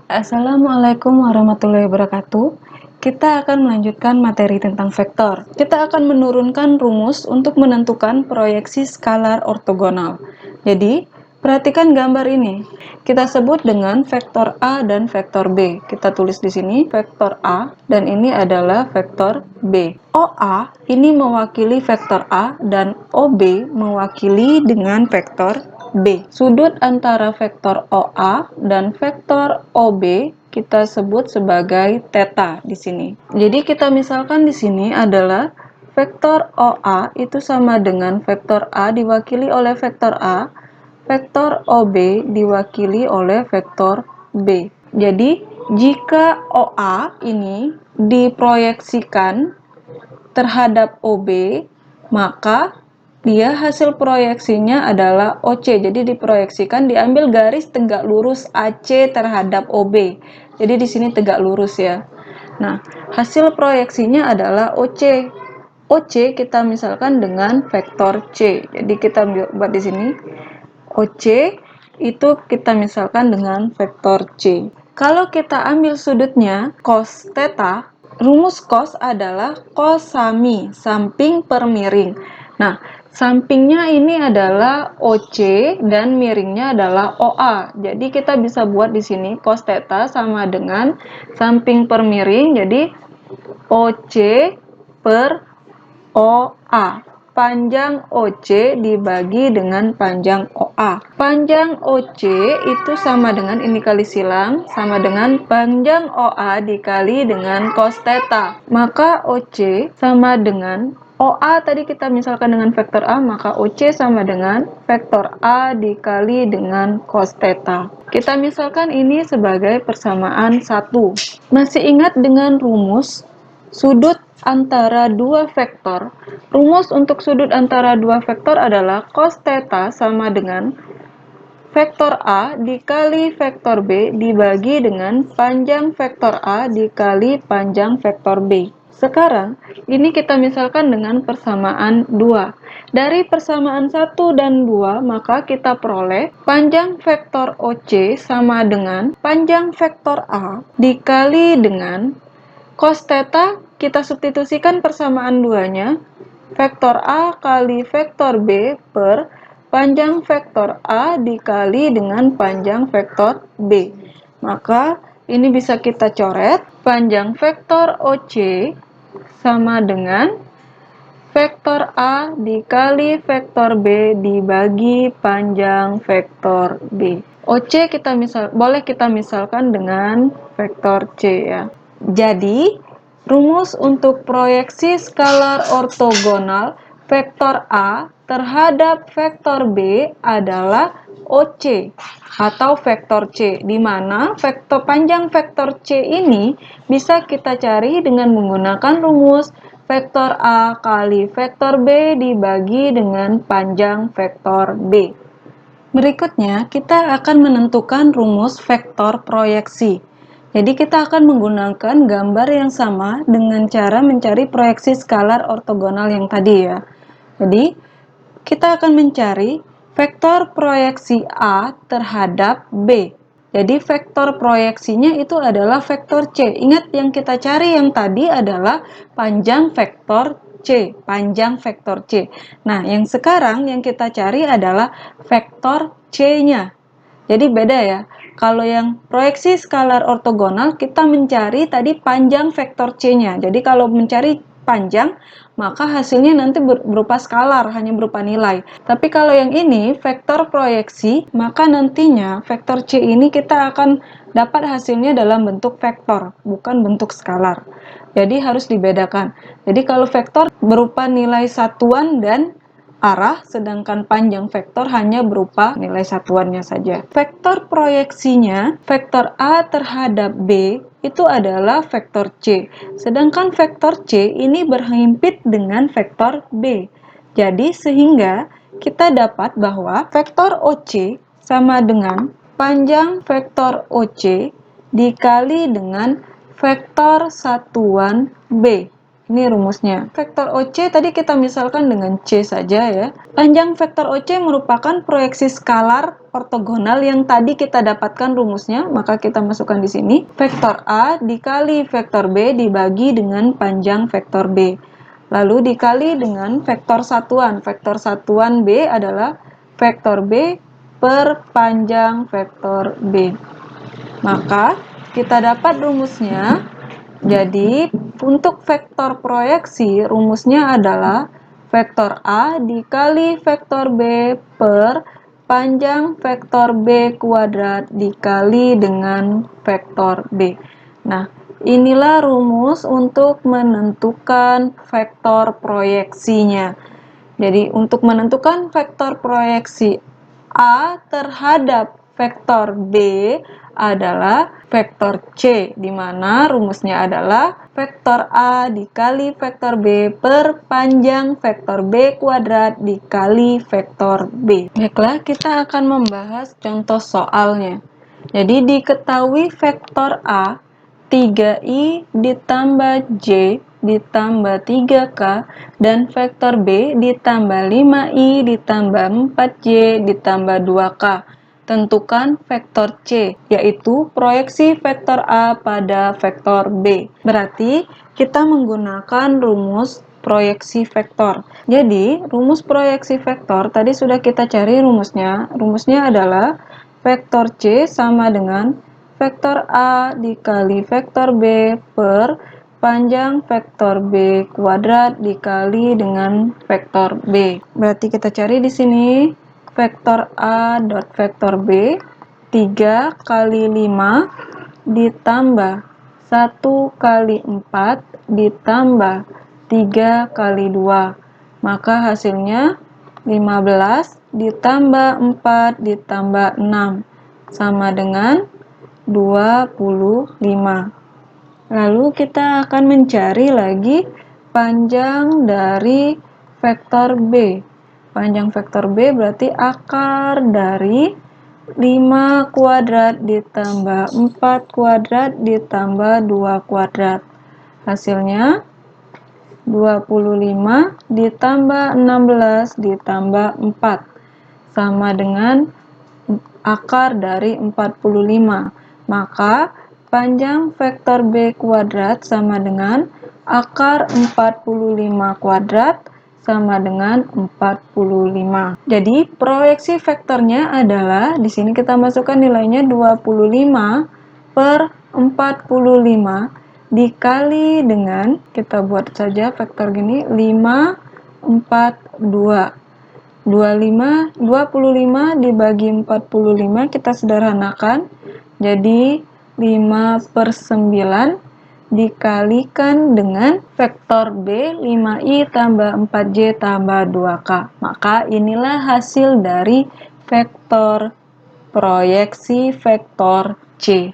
Assalamualaikum warahmatullahi wabarakatuh. Kita akan melanjutkan materi tentang vektor. Kita akan menurunkan rumus untuk menentukan proyeksi skalar ortogonal. Jadi, perhatikan gambar ini. Kita sebut dengan vektor A dan vektor B. Kita tulis di sini vektor A dan ini adalah vektor B. OA ini mewakili vektor A dan OB mewakili dengan vektor B. Sudut antara vektor OA dan vektor OB kita sebut sebagai theta di sini. Jadi kita misalkan di sini adalah vektor OA itu sama dengan vektor A diwakili oleh vektor A, vektor OB diwakili oleh vektor B. Jadi jika OA ini diproyeksikan terhadap OB, maka dia hasil proyeksinya adalah OC. Jadi diproyeksikan, diambil garis tegak lurus AC terhadap OB. Jadi di sini tegak lurus ya. Nah, hasil proyeksinya adalah OC. OC kita misalkan dengan vektor C. Jadi kita buat di sini OC itu kita misalkan dengan vektor C. Kalau kita ambil sudutnya cos theta, rumus cos adalah cos sami, samping per miring. Nah, sampingnya ini adalah OC dan miringnya adalah OA. Jadi kita bisa buat di sini cos theta sama dengan samping per miring. Jadi OC per OA. Panjang OC dibagi dengan panjang OA. Panjang OC itu sama dengan, ini kali silang, sama dengan panjang OA dikali dengan cos theta. Maka OC sama dengan OA tadi kita misalkan dengan vektor A, maka OC sama dengan vektor A dikali dengan cos theta. Kita misalkan ini sebagai persamaan 1. Masih ingat dengan rumus sudut antara dua vektor? Rumus untuk sudut antara dua vektor adalah cos theta sama dengan vektor A dikali vektor B dibagi dengan panjang vektor A dikali panjang vektor B. Sekarang, ini kita misalkan dengan persamaan 2. Dari persamaan 1 dan 2, maka kita peroleh panjang vektor OC sama dengan panjang vektor A dikali dengan cos theta. Kita substitusikan persamaan 2-nya, vektor A kali vektor B per panjang vektor A dikali dengan panjang vektor B. Maka ini bisa kita coret, panjang vektor OC sama dengan vektor A dikali vektor B dibagi panjang vektor B. OC boleh kita misalkan dengan vektor C ya. Jadi rumus untuk proyeksi skalar ortogonal vektor A terhadap vektor B adalah OC atau vektor C, di mana panjang vektor C ini bisa kita cari dengan menggunakan rumus vektor A kali vektor B dibagi dengan panjang vektor B. Berikutnya, kita akan menentukan rumus vektor proyeksi. Jadi kita akan menggunakan gambar yang sama dengan cara mencari proyeksi skalar ortogonal yang tadi ya. Jadi kita akan mencari vektor proyeksi A terhadap B. Jadi vektor proyeksinya itu adalah vektor C. Ingat yang kita cari yang tadi adalah panjang vektor C, panjang vektor C. Nah, yang sekarang yang kita cari adalah vektor C-nya. Jadi beda ya. Kalau yang proyeksi skalar ortogonal, kita mencari tadi panjang vektor C-nya. Jadi kalau mencari panjang, maka hasilnya nanti berupa skalar, hanya berupa nilai. Tapi kalau yang ini, vektor proyeksi, maka nantinya vektor C ini kita akan dapat hasilnya dalam bentuk vektor, bukan bentuk skalar. Jadi harus dibedakan. Jadi kalau vektor berupa nilai satuan dan arah, sedangkan panjang vektor hanya berupa nilai satuannya saja. Vektor proyeksinya, vektor A terhadap B, itu adalah vektor C. Sedangkan vektor C ini berhimpit dengan vektor B. Jadi sehingga kita dapat bahwa vektor OC sama dengan panjang vektor OC dikali dengan vektor satuan B. Ini rumusnya. Vektor OC tadi kita misalkan dengan C saja ya. Panjang vektor OC merupakan proyeksi skalar ortogonal yang tadi kita dapatkan rumusnya, maka kita masukkan di sini. Vektor A dikali vektor B dibagi dengan panjang vektor B. Lalu dikali dengan vektor satuan. Vektor satuan B adalah vektor B per panjang vektor B. Maka kita dapat rumusnya. Jadi untuk vektor proyeksi rumusnya adalah vektor A dikali vektor B per panjang vektor B kuadrat dikali dengan vektor B. Nah, inilah rumus untuk menentukan vektor proyeksinya. Jadi untuk menentukan vektor proyeksi A terhadap vektor B adalah vektor C, di mana rumusnya adalah vektor A dikali vektor B per panjang vektor B kuadrat dikali vektor B. Baiklah, kita akan membahas contoh soalnya. Jadi diketahui vektor A 3i ditambah J ditambah 3K dan vektor B ditambah 5i ditambah 4J ditambah 2K. Tentukan vektor C, yaitu proyeksi vektor A pada vektor B. Berarti kita menggunakan rumus proyeksi vektor. Jadi, rumus proyeksi vektor tadi sudah kita cari rumusnya. Rumusnya adalah vektor C sama dengan vektor A dikali vektor B per panjang vektor B kuadrat dikali dengan vektor B. Berarti kita cari di sini vektor A dot vektor B 3 kali 5 ditambah 1 kali 4 ditambah 3 kali 2. Maka hasilnya 15 ditambah 4 ditambah 6 sama dengan 25. Lalu kita akan mencari lagi panjang dari vektor B. Panjang vektor B berarti akar dari 5 kuadrat ditambah 4 kuadrat ditambah 2 kuadrat. Hasilnya 25 ditambah 16 ditambah 4 sama dengan akar dari 45. Maka panjang vektor B kuadrat sama dengan akar 45 kuadrat sama dengan 45. Jadi proyeksi vektornya adalah, di sini kita masukkan nilainya 25 per 45 dikali dengan, kita buat saja vektor gini, 5, 4, 2. 25 dibagi 45 kita sederhanakan, jadi 5 per 9 dikalikan dengan vektor B 5i tambah 4j tambah 2k. Maka inilah hasil dari vektor proyeksi vektor C.